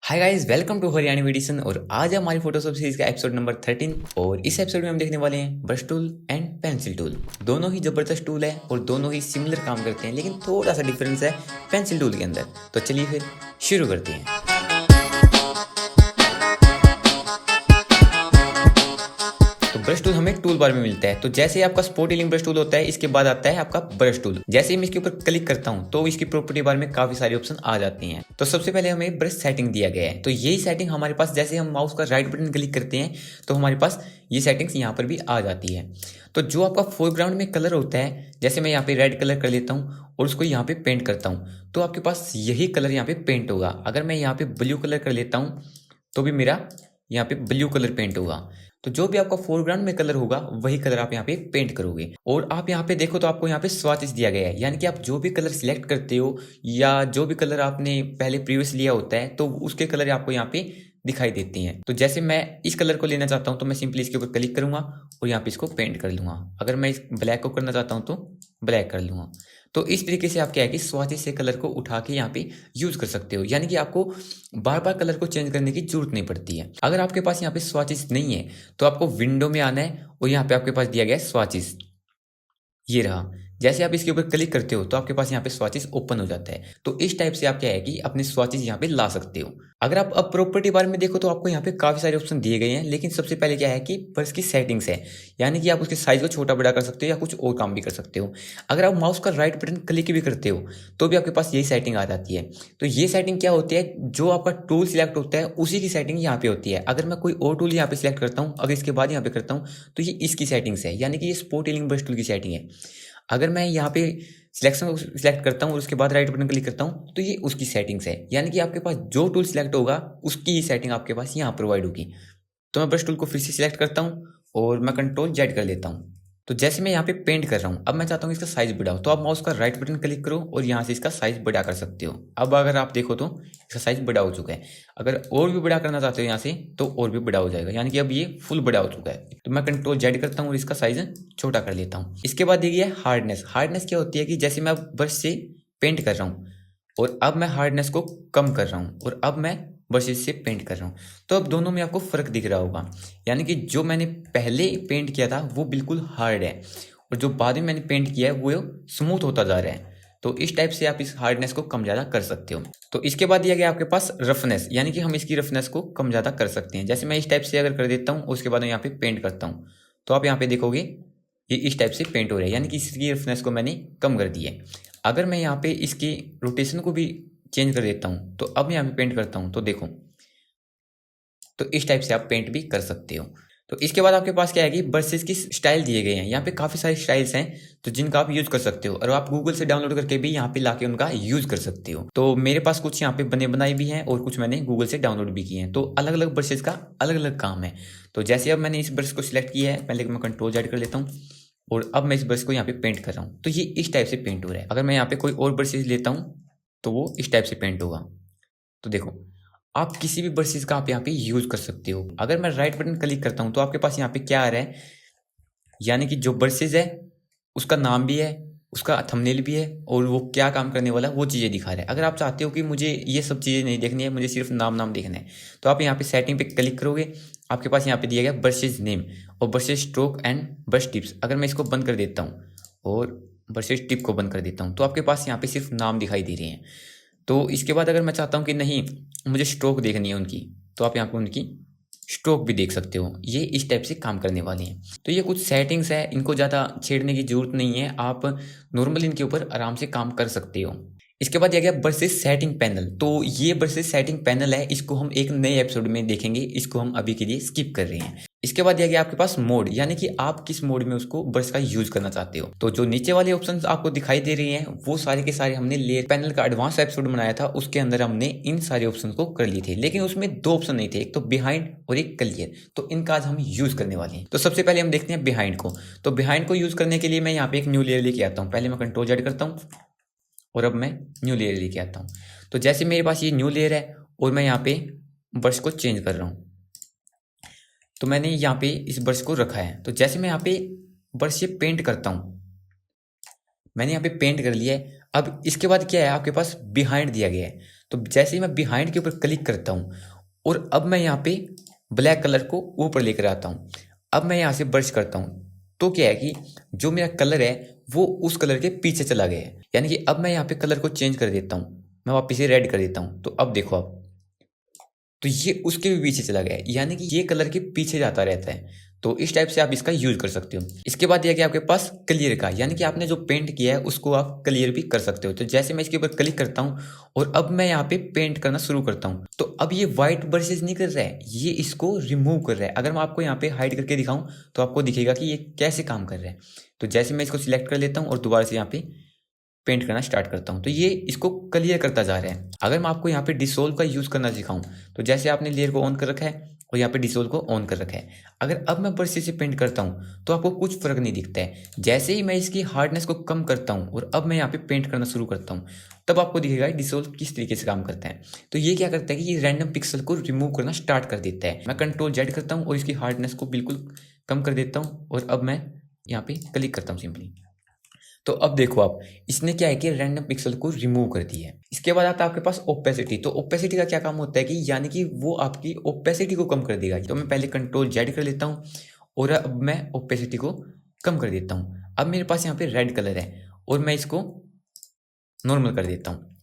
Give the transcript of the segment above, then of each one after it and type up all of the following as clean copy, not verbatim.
Hi guys, welcome to Haryana medicine. और आज हमारी फोटोशॉप सीरीज का एपिसोड नंबर 13। और इस एपिसोड में हम देखने वाले हैं brush tool and pencil tool. दोनों ही जबरदस्त टूल है और दोनों ही सिमिलर काम करते हैं, लेकिन थोड़ा सा डिफरेंस है पेंसिल टूल के अंदर। तो चलिए फिर शुरू करते हैं। तो ब्रश टूल हमें टूल बार में मिलता है। तो जैसे आपका स्पोर्ट हीलिंग ब्रश टूल होता है, इसके बाद आता है आपका ब्रश टूल। जैसे ही मैं इसके ऊपर क्लिक करता हूं तो इसकी प्रॉपर्टी बार में काफी सारे ऑप्शन आ जाते हैं। तो सबसे पहले हमें ब्रश सेटिंग दिया गया है। तो यही सेटिंग हमारे पास, जैसे हम माउस का राइट बटन क्लिक करते हैं तो हमारे पास ये सेटिंग्स यहाँ पर भी आ जाती है। तो जो आपका फोरग्राउंड में कलर होता है, जैसे मैं यहाँ पे रेड कलर कर लेता हूँ और उसको यहाँ पे पेंट करता हूँ, तो आपके पास यही कलर यहाँ पे पेंट होगा। अगर मैं यहाँ पे ब्लू कलर कर लेता हूँ तो भी मेरा यहाँ पे ब्लू कलर पेंट होगा। तो जो भी आपका फोरग्राउंड में कलर होगा वही कलर आप यहाँ पे पेंट करोगे। और आप यहाँ पे देखो तो आपको यहाँ पे स्वाचेस दिया गया है, यानी कि आप जो भी कलर सिलेक्ट करते हो या जो भी कलर आपने पहले प्रीवियस लिया होता है तो उसके कलर आपको यहाँ पे दिखाई देती हैं। तो जैसे मैं इस कलर को लेना चाहता हूँ तो मैं सिंपली इसके ऊपर क्लिक करूंगा और यहाँ पे इसको पेंट कर लूंगा। अगर मैं इस ब्लैक को करना चाहता हूँ तो ब्लैक कर लूंगा। तो इस तरीके से आप क्या है कि स्वाचेस से कलर को उठा के यहाँ पे यूज कर सकते हो, यानी कि आपको बार बार कलर को चेंज करने की जरूरत नहीं पड़ती है। अगर आपके पास यहाँ पे स्वाचेस नहीं है तो आपको विंडो में आना है और यहाँ पे आपके पास दिया गया है स्वाचेस, ये रहा। जैसे आप इसके ऊपर क्लिक करते हो तो आपके पास यहाँ पे स्वाचेस ओपन हो जाता है। तो इस टाइप से आप क्या है कि अपने स्वाचेस यहाँ पे ला सकते हो। अगर आप अब प्रॉपर्टी बार में देखो तो आपको यहाँ पे काफी सारे ऑप्शन दिए गए हैं, लेकिन सबसे पहले क्या है कि ब्रश की सेटिंग्स है, यानी कि आप उसके साइज को छोटा बड़ा कर सकते हो या कुछ और काम भी कर सकते हो। अगर आप माउस का राइट बटन क्लिक भी करते हो तो भी आपके पास यही सेटिंग आ जाती है। तो ये सेटिंग क्या होती है, जो आपका टूल सिलेक्ट होता है उसी की सेटिंग यहाँ पे होती है। अगर मैं कोई और टूल यहाँ पे सिलेक्ट करता हूँ, अगर इसके बाद यहाँ पे करता हूँ तो ये इसकी सेटिंग्स है, यानी कि ये स्पोर्ट हीलिंग ब्रश टूल की सेटिंग है। अगर मैं यहाँ पे सिलेक्शन को सिलेक्ट करता हूँ और उसके बाद राइट बटन क्लिक करता हूँ तो ये उसकी सेटिंग्स है, यानी कि आपके पास जो टूल सिलेक्ट होगा उसकी ही सेटिंग आपके पास यहाँ प्रोवाइड होगी। तो मैं ब्रश टूल को फिर से सिलेक्ट करता हूँ और मैं कंट्रोल जेड कर लेता हूँ। तो जैसे मैं यहाँ पे पेंट कर रहा हूँ, अब मैं चाहता हूँ इसका साइज बढ़ाओ, तो आप माउस का राइट बटन क्लिक करो और यहाँ से इसका साइज बड़ा कर सकते हो। अब अगर आप देखो तो इसका साइज बड़ा हो चुका है। अगर और भी बड़ा करना चाहते हो यहाँ से तो और भी बड़ा हो जाएगा, यानी कि अब ये फुल बड़ा हो चुका है। तो मैं कंट्रोल जेड करता हूँ और इसका साइज छोटा कर लेता हूँ। इसके बाद देखिए हार्डनेस। हार्डनेस क्या होती है कि जैसे मैं ब्रश से पेंट कर रहा हूँ और अब मैं हार्डनेस को कम कर रहा हूँ और अब मैं ब्रशेस से पेंट कर रहा हूँ, तो अब दोनों में आपको फर्क दिख रहा होगा। यानी कि जो मैंने पहले पेंट किया था वो बिल्कुल हार्ड है और जो बाद में मैंने पेंट किया है वो स्मूथ होता जा रहा है। तो इस टाइप से आप इस हार्डनेस को कम ज़्यादा कर सकते हो। तो इसके बाद दिया गया आपके पास रफनेस, यानी कि हम इसकी रफनेस को कम ज़्यादा कर सकते हैं। जैसे मैं इस टाइप से अगर कर देता हूँ उसके बाद मैं यहाँ पे पेंट करता हूँ तो आप यहाँ पे देखोगे ये इस टाइप से पेंट हो रहा है, यानी कि इसकी रफनेस को मैंने कम कर दी है। अगर मैं यहाँ पे इसकी रोटेशन को भी चेंज कर देता हूँ तो अब मैं यहाँ पे पेंट करता हूँ तो देखो, तो इस टाइप से आप पेंट भी कर सकते हो। तो इसके बाद आपके पास क्या है कि ब्रशेस की स्टाइल दिए गए हैं। यहाँ पे काफ़ी सारी स्टाइल्स हैं तो जिनका आप यूज़ कर सकते हो और आप गूगल से डाउनलोड करके भी यहाँ पे लाके उनका यूज़ कर सकते हो। तो मेरे पास कुछ यहाँ पे बने बनाए भी हैं और कुछ मैंने गूगल से डाउनलोड भी किए हैं। तो अलग अलग ब्रशेस का अलग अलग काम है। तो जैसे अब मैंने इस ब्रश को सिलेक्ट किया है, पहले मैं कंट्रोल जेड कर लेता हूँ और अब मैं इस ब्रश को यहाँ पे पेंट कर रहा हूँ तो ये इस टाइप से पेंट हो रहा है। अगर मैं यहाँ पे कोई और ब्रशेज लेता हूँ तो वो इस टाइप से पेंट होगा। तो देखो, आप किसी भी ब्रशेस का आप यहाँ पे यूज कर सकते हो। अगर मैं राइट बटन क्लिक करता हूँ तो आपके पास यहाँ पे क्या आ रहा है, यानी कि जो ब्रशेस है उसका नाम भी है, उसका थंबनेल भी है और वो क्या काम करने वाला है वो चीज़ें दिखा रहा है। अगर आप चाहते हो कि मुझे ये सब चीज़ें नहीं देखनी है, मुझे सिर्फ नाम नाम देखना है, तो आप यहाँ पे सेटिंग पे क्लिक करोगे। आपके पास यहाँ पे दिया गया ब्रशेज नेम और brushes stroke and brush tips. अगर मैं इसको बंद कर देता हूँ और ब्रशेज टिप को बंद कर देता हूँ तो आपके पास यहाँ पे सिर्फ नाम दिखाई दे रहे हैं। तो इसके बाद अगर मैं चाहता हूँ कि नहीं मुझे स्ट्रोक देखनी है उनकी, तो आप यहाँ पे उनकी स्ट्रोक भी देख सकते हो। ये इस टाइप से काम करने वाली हैं। तो ये कुछ सेटिंग्स है, इनको ज़्यादा छेड़ने की जरूरत नहीं है, आप नॉर्मली इनके ऊपर आराम से काम कर सकते हो। इसके बाद दिया गया ब्रशेस सेटिंग पैनल। तो ये ब्रशेस सेटिंग पैनल है, इसको हम एक नए एपिसोड में देखेंगे, इसको हम अभी के लिए स्किप कर रहे हैं। इसके बाद दिया गया आपके पास मोड, यानी कि आप किस मोड में उसको ब्रश का यूज करना चाहते हो। तो जो नीचे वाले ऑप्शंस आपको दिखाई दे रही हैं वो सारे के सारे हमने लेयर पैनल का एडवांस एपिसोड बनाया था, उसके अंदर हमने इन सारे ऑप्शन को कर लिए थे। लेकिन उसमें दो ऑप्शन नहीं थे, एक तो बिहाइंड और एक क्लियर। तो इनका आज हम यूज करने वाले हैं। तो सबसे पहले हम देखते हैं बिहाइंड को। तो बिहाइंड को यूज करने के लिए मैं यहाँ पे एक न्यू लेयर लेके आता हूँ। पहले मैं कंट्रोल जेड करता हूँ और अब मैं न्यू लेयर लेके आता हूँ। तो जैसे मेरे पास ये न्यू लेयर है और मैं यहाँ पे ब्रश को चेंज कर रहा हूँ, तो मैंने यहाँ पे इस ब्रश को रखा है। तो जैसे मैं यहाँ पे ब्रश से पेंट करता हूँ, मैंने यहाँ पे पेंट कर लिया है। अब इसके बाद क्या है, आपके पास बिहाइंड दिया गया है। तो जैसे ही मैं बिहाइंड के ऊपर क्लिक करता हूँ और अब मैं यहाँ पे ब्लैक कलर को ऊपर लेकर आता हूँ। अब मैं यहाँ से ब्रश करता हूँ तो क्या है कि जो मेरा कलर है वो उस कलर के पीछे चला गया है। यानी कि अब मैं यहाँ पे कलर को चेंज कर देता हूँ, मैं वापस से रेड कर देता हूँ। तो अब देखो आप, तो ये उसके भी पीछे चला गया है, यानी कि ये कलर के पीछे जाता रहता है। तो इस टाइप से आप इसका यूज कर सकते हो। इसके बाद यह कि आपके पास क्लियर का, यानी कि आपने जो पेंट किया है उसको आप क्लियर भी कर सकते हो। तो जैसे मैं इसके ऊपर क्लिक करता हूँ और अब मैं यहाँ पे पेंट करना शुरू करता हूँ, तो अब ये व्हाइट ब्रशेज नहीं कर रहा है, ये इसको रिमूव कर रहा है। अगर मैं आपको यहाँ पे हाइड करके दिखाऊं तो आपको दिखेगा कि ये कैसे काम कर रहा है। तो जैसे मैं इसको सिलेक्ट कर लेता हूँ और दोबारा से यहाँ पे पेंट करना स्टार्ट करता हूँ, तो ये इसको क्लियर करता जा रहा है। अगर मैं आपको यहाँ पे डिसोल्व का यूज करना सिखाऊं, तो जैसे आपने लेयर को ऑन कर रखा है और यहाँ पे डिसोल्व को ऑन कर रखा है, अगर अब मैं ब्रश से पेंट करता हूँ तो आपको कुछ फर्क नहीं दिखता है। जैसे ही मैं इसकी हार्डनेस को कम करता हूँ और अब मैं यहाँ पे पेंट करना शुरू करता हूँ, तब आपको दिखेगा डिसोल्व किस तरीके से काम करता है। तो ये क्या करता है कि ये रैंडम पिक्सल को रिमूव करना स्टार्ट कर देता है। मैं कंट्रोल जेड करता हूँ और इसकी हार्डनेस को बिल्कुल कम कर देता हूँ और अब मैं यहाँ पे क्लिक करता हूँ सिंपली। तो अब देखो आप, इसने क्या है कि रैंडम पिक्सल को रिमूव कर दिया है। इसके बाद आता है आपके पास ओपेसिटी। तो ओपेसिटी का क्या काम होता है कि यानी कि वो आपकी ओपेसिटी को कम कर देगा। तो मैं पहले कंट्रोल जेड कर लेता हूँ और अब मैं ओपेसिटी को कम कर देता हूँ। अब मेरे पास यहाँ पे रेड कलर है और मैं इसको नॉर्मल कर देता हूँ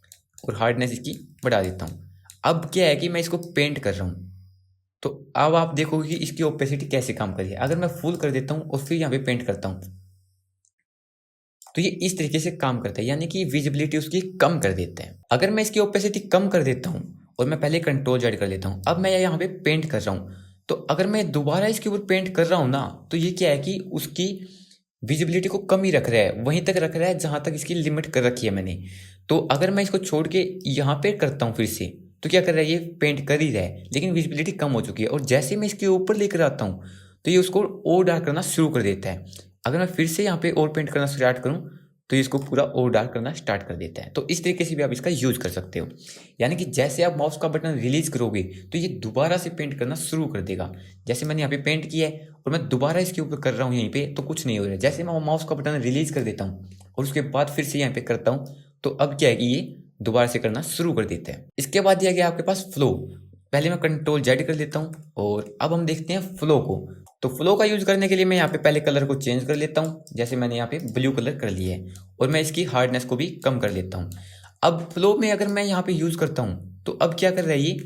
और हार्डनेस इसकी बढ़ा देता हूँ। अब क्या है कि मैं इसको पेंट कर रहा हूँ, तो अब आप देखोगे कि इसकी ओपेसिटी कैसे काम कर रही है। अगर मैं फुल कर देता हूँ और फिर यहाँ पे पेंट करता हूँ, तो ये इस तरीके से काम करता है, यानी कि विजिबिलिटी उसकी कम कर देता है। अगर मैं इसकी ओपेसिटी कम कर देता हूँ और मैं पहले कंट्रोल जेड कर लेता हूँ, अब मैं यहाँ पे पेंट कर रहा हूँ, तो अगर मैं दोबारा इसके ऊपर पेंट कर रहा हूँ ना, तो ये क्या है कि उसकी विजिबिलिटी को कम ही रख रहा है, वहीं तक रख रहा है जहां तक इसकी लिमिट कर रखी है मैंने। तो अगर मैं इसको छोड़ के यहाँ पे करता हूँ फिर से, तो क्या कर रहा है, ये पेंट कर ही रहा है लेकिन विजिबिलिटी कम हो चुकी है। और जैसे मैं इसके ऊपर लेकर आता हूँ तो ये उसको और डार्क करना शुरू कर देता है। अगर मैं फिर से यहाँ पे और पेंट करना स्टार्ट करूँ तो इसको पूरा और डार्क करना स्टार्ट कर देता है। तो इस तरीके से भी आप इसका यूज कर सकते हो, यानी कि जैसे आप माउस का बटन रिलीज करोगे तो ये दोबारा से पेंट करना शुरू कर देगा। जैसे मैंने यहाँ पे पेंट किया है और मैं दोबारा इसके ऊपर कर रहा हूँ यहीं पे, तो कुछ नहीं हो रहा है। जैसे मैं माउस का बटन रिलीज कर देता हूँ और उसके बाद फिर से यहाँ पे करता हूँ, तो अब क्या है कि ये दोबारा से करना शुरू कर देता है। इसके बाद दिया गया आपके पास फ्लो। पहले मैं कंट्रोल जेड कर लेता हूँ और अब हम देखते हैं फ्लो को। तो फ्लो का यूज करने के लिए मैं यहाँ पे पहले कलर को चेंज कर लेता हूँ, जैसे मैंने यहाँ पे ब्लू कलर कर लिया है और मैं इसकी हार्डनेस को भी कम कर लेता हूँ। अब फ्लो में अगर मैं यहाँ पे यूज करता हूँ तो अब क्या कर रहा है, ये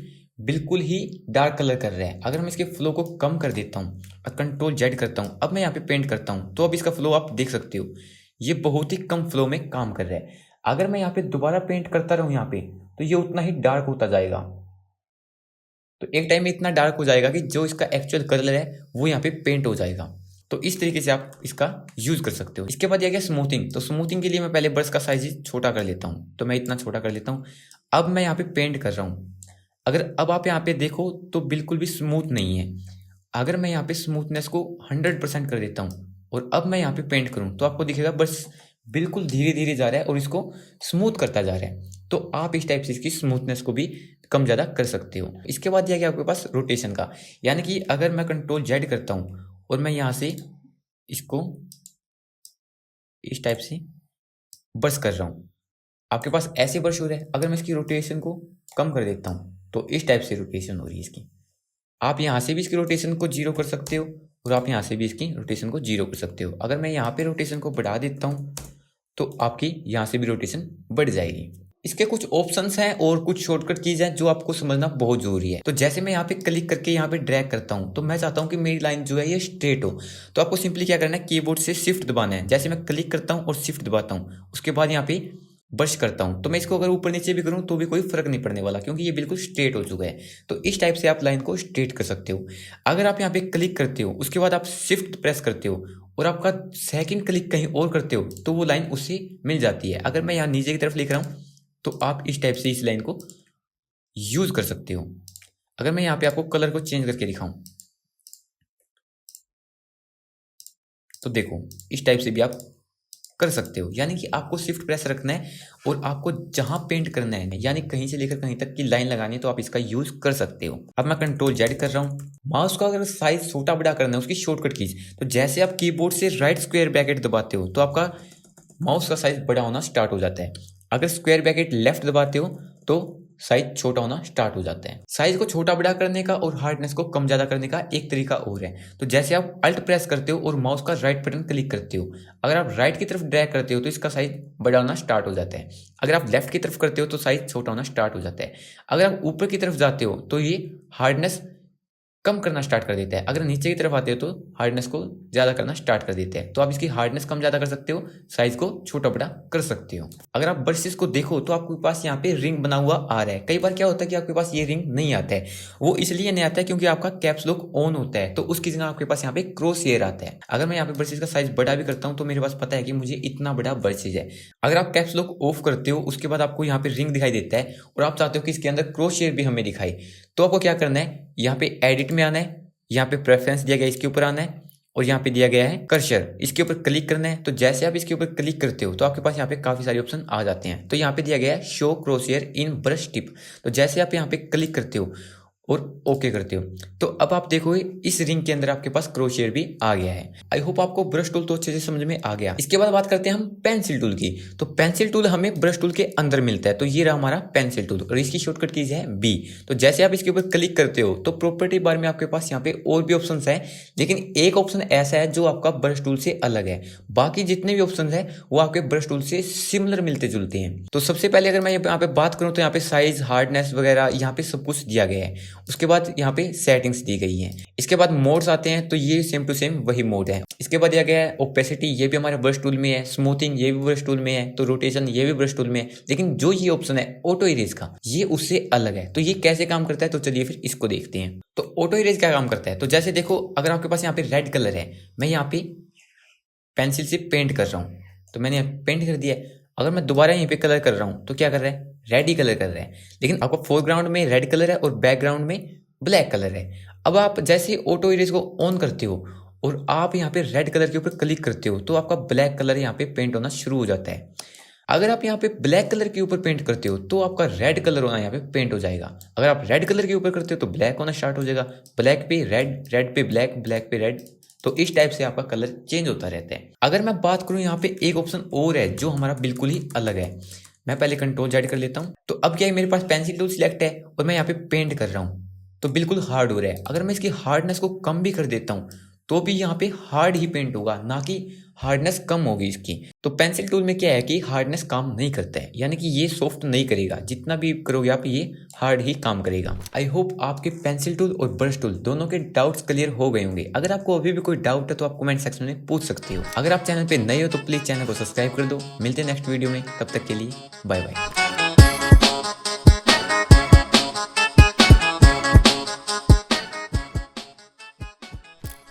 बिल्कुल ही डार्क कलर कर रहा है। अगर मैं इसके फ्लो को कम कर देता हूँ और कंट्रोल जेड करता हूँ, अब मैं यहाँ पे पेंट करता हूँ, तो अब इसका फ्लो आप देख सकते हो, ये बहुत ही कम फ्लो में काम कर रहा है। अगर मैं यहाँ पे दोबारा पेंट करता रहूँ यहाँ पे, तो ये उतना ही डार्क होता जाएगा। तो एक टाइम में इतना डार्क हो जाएगा कि जो इसका एक्चुअल कलर है वो यहाँ पे पेंट हो जाएगा। तो इस तरीके से आप इसका यूज कर सकते हो। इसके बाद यह गया स्मूथिंग। तो स्मूथिंग के लिए मैं पहले ब्रश का साइज छोटा कर लेता हूँ, तो मैं इतना छोटा कर लेता हूँ। अब मैं यहाँ पे पेंट कर रहा हूँ। अगर अब आप यहाँ पे देखो तो बिल्कुल भी स्मूथ नहीं है। अगर मैं यहाँ पे स्मूथनेस को 100% कर देता हूँ और अब मैं यहाँ पे पेंट करूँ, तो आपको दिखेगा ब्रश बिल्कुल धीरे धीरे जा रहा है और इसको स्मूथ करता जा रहा है। तो आप इस टाइप से इसकी स्मूथनेस को भी कम ज़्यादा कर सकते हो। इसके बाद यह गया आपके पास रोटेशन का, यानी कि अगर मैं कंट्रोल जेड करता हूँ और मैं यहाँ से इसको इस टाइप से ब्रश कर रहा हूँ, आपके पास ऐसे ब्रश हो रहा है। अगर मैं इसकी रोटेशन को कम कर देता हूँ तो इस टाइप से रोटेशन हो रही है इसकी। आप यहाँ से भी इसकी रोटेशन को 0 कर सकते हो और आप यहाँ से भी इसकी रोटेशन को 0 कर सकते हो। अगर मैं यहाँ पे रोटेशन को बढ़ा देता हूँ तो आपकी यहाँ से भी रोटेशन बढ़ जाएगी। इसके कुछ ऑप्शंस हैं और कुछ शॉर्टकट कीज हैं जो आपको समझना बहुत जरूरी है। तो जैसे मैं यहाँ पे क्लिक करके यहाँ पे ड्रैग करता हूँ, तो मैं चाहता हूँ कि मेरी लाइन जो है ये स्ट्रेट हो। तो आपको सिंपली क्या करना है, कीबोर्ड से शिफ्ट दबाना है। जैसे मैं क्लिक करता हूँ और शिफ्ट दबाता हूँ, उसके बाद यहाँ पे ब्रश करता हूँ, तो मैं इसको अगर ऊपर नीचे भी करूँ तो भी कोई फर्क नहीं पड़ने वाला, क्योंकि ये बिल्कुल स्ट्रेट हो चुका है। तो इस टाइप से आप लाइन को स्ट्रेट कर सकते हो। अगर आप यहाँ पे क्लिक करते हो, उसके बाद आप शिफ्ट प्रेस करते हो और आपका सेकंड क्लिक कहीं और करते हो, तो वो लाइन उससे मिल जाती है। अगर मैं यहाँ नीचे की तरफ लिख रहा हूँ तो आप इस टाइप से इस लाइन को यूज कर सकते हो। अगर मैं यहाँ पे आपको कलर को चेंज करके दिखाऊं, तो देखो इस टाइप से भी आप कर सकते हो। यानी कि आपको शिफ्ट प्रेस रखना है और आपको जहां पेंट करना है, यानी कहीं से लेकर कहीं तक की लाइन लगानी है, तो आप इसका यूज कर सकते हो। अब मैं कंट्रोल जेड कर रहा हूँ। माउस का अगर साइज छोटा बड़ा करना है, उसकी शॉर्टकट कीज, तो जैसे आप कीबोर्ड से राइट स्क्वायर ब्रैकेट दबाते हो तो आपका माउस का साइज बड़ा होना स्टार्ट हो जाता है। अगर स्क्वायर ब्रैकेट लेफ्ट दबाते हो तो साइज छोटा होना स्टार्ट हो जाता है। साइज को छोटा बड़ा करने का और हार्डनेस को कम ज्यादा करने का एक तरीका और है। तो जैसे आप अल्ट प्रेस करते हो और माउस का राइट बटन क्लिक करते हो, अगर आप राइट की तरफ ड्रैग करते हो तो इसका साइज बड़ा होना स्टार्ट हो जाता है। अगर आप लेफ्ट की तरफ करते हो तो साइज छोटा होना स्टार्ट हो जाता है। अगर आप ऊपर की तरफ जाते हो तो ये हार्डनेस कम करना स्टार्ट कर देता है। अगर नीचे की तरफ आते हो तो हार्डनेस को ज़्यादा करना स्टार्ट कर देते हैं। तो आप इसकी हार्डनेस कम ज़्यादा कर सकते हो, साइज को छोटा बड़ा कर सकते हो। अगर आप ब्रशेस को देखो तो आपके पास यहाँ पे रिंग बना हुआ आ रहा है। कई बार क्या होता है कि आपके पास ये रिंग नहीं आता है, वो इसलिए नहीं आता है क्योंकि आपका कैप्स लॉक ऑन होता है, तो उसकी जगह आपके पास यहाँ पे क्रॉस हेयर आता है। अगर मैं यहाँ पे ब्रशेस का साइज बड़ा भी करता हूँ तो मेरे पास पता है कि मुझे इतना बड़ा ब्रशेज है। अगर आप कैप्स लॉक ऑफ करते हो उसके बाद आपको यहाँ पे रिंग दिखाई देता है और आप चाहते हो कि इसके अंदर क्रॉस हेयर भी हमें दिखाई, तो आपको क्या करना है, यहाँ पे एडिट में आना है, यहाँ पे प्रेफरेंस दिया गया इसके ऊपर आना है और यहाँ पे दिया गया है कर्सर, इसके ऊपर क्लिक करना है। तो जैसे आप इसके ऊपर क्लिक करते हो तो आपके पास यहाँ पे काफी सारे ऑप्शन आ जाते हैं। तो यहाँ पे दिया गया है शो क्रॉसहेयर इन ब्रश टिप। तो जैसे आप यहाँ पे क्लिक करते हो और ओके करते हो तो अब आप देखोगे इस रिंग के अंदर आपके पास क्रोशियर भी आ गया है। आई होप आपको ब्रश टूल तो अच्छे से समझ में आ गया। इसके बाद बात करते हैं हम पेंसिल टूल की। तो पेंसिल टूल हमें ब्रश टूल के अंदर मिलता है। तो ये रहा हमारा पेंसिल टूल और इसकी शॉर्टकट कीज है बी। तो जैसे आप इसके ऊपर क्लिक करते हो तो प्रॉपर्टी बार में आपके पास यहाँ पे और भी ऑप्शन है, लेकिन एक ऑप्शन ऐसा है जो आपका ब्रश टूल से अलग है। बाकी जितने भी ऑप्शन है वो आपके ब्रश टूल से सिमिलर मिलते जुलते हैं। तो सबसे पहले अगर मैं यहाँ पे बात करूँ तो यहाँ पे साइज, हार्डनेस वगैरह यहाँ पे सब कुछ दिया गया है। उसके बाद यहाँ पे सेटिंग्स दी गई हैं। इसके बाद मोड्स आते हैं, तो ये सेम टू सेम वही मोड है। इसके बाद दिया गया है ओपेसिटी, ये भी हमारे ब्रश टूल में है। स्मूथिंग ये भी ब्रश टूल में है। तो रोटेशन ये भी ब्रश टूल में है। लेकिन जो ये ऑप्शन है ऑटो इरेज का, ये उससे अलग है। तो ये कैसे काम करता है, तो चलिए फिर इसको देखते हैं। तो ऑटो इरेज क्या काम करता है, तो जैसे देखो अगर आपके पास यहाँ पे रेड कलर है, मैं यहाँ पे पेंसिल से पेंट कर रहा हूँ, तो मैंने पेंट कर दिया है। अगर मैं दोबारा यहीं पे कलर कर रहा हूँ तो क्या कर रहा है, रेड ही कलर कर रहा है। लेकिन आपका फोरग्राउंड में रेड कलर है और बैकग्राउंड में ब्लैक कलर है। अब आप जैसे ऑटो इरेज को ऑन करते हो और आप यहाँ पे रेड कलर के ऊपर क्लिक करते हो तो आपका ब्लैक कलर यहाँ पे पेंट होना शुरू हो जाता है। अगर आप यहाँ पे ब्लैक कलर के ऊपर पेंट करते हो तो आपका रेड कलर होना यहाँ पे पेंट हो जाएगा। अगर आप रेड कलर के ऊपर करते हो तो ब्लैक होना स्टार्ट हो जाएगा। ब्लैक पे रेड, रेड पे ब्लैक, ब्लैक पे रेड। तो इस टाइप से आपका कलर चेंज होता रहता है। अगर मैं बात करूँ यहाँ पे एक ऑप्शन और है जो हमारा बिल्कुल ही अलग है। मैं पहले कंट्रोल जेड कर लेता हूँ। तो अब क्या है, मेरे पास पेंसिल टूल सिलेक्ट है और मैं यहाँ पे पेंट कर रहा हूँ तो बिल्कुल हार्ड हो रहा है। अगर मैं इसकी हार्डनेस को कम भी कर देता हूँ तो भी यहाँ पे हार्ड ही पेंट होगा, ना कि हार्डनेस कम होगी इसकी। तो पेंसिल टूल में क्या है कि हार्डनेस काम नहीं करता है, यानी कि ये सॉफ्ट नहीं करेगा। जितना भी करोगे आप ये हार्ड ही काम करेगा। आई होप आपके पेंसिल टूल और ब्रश टूल दोनों के डाउट्स क्लियर हो गए होंगे। अगर आपको अभी भी कोई डाउट है तो आप कमेंट सेक्शन में पूछ सकते हो। अगर आप चैनल पे नए हो तो प्लीज चैनल को सब्सक्राइब कर दो। मिलते हैं नेक्स्ट वीडियो में, तब तक के लिए बाय बाय।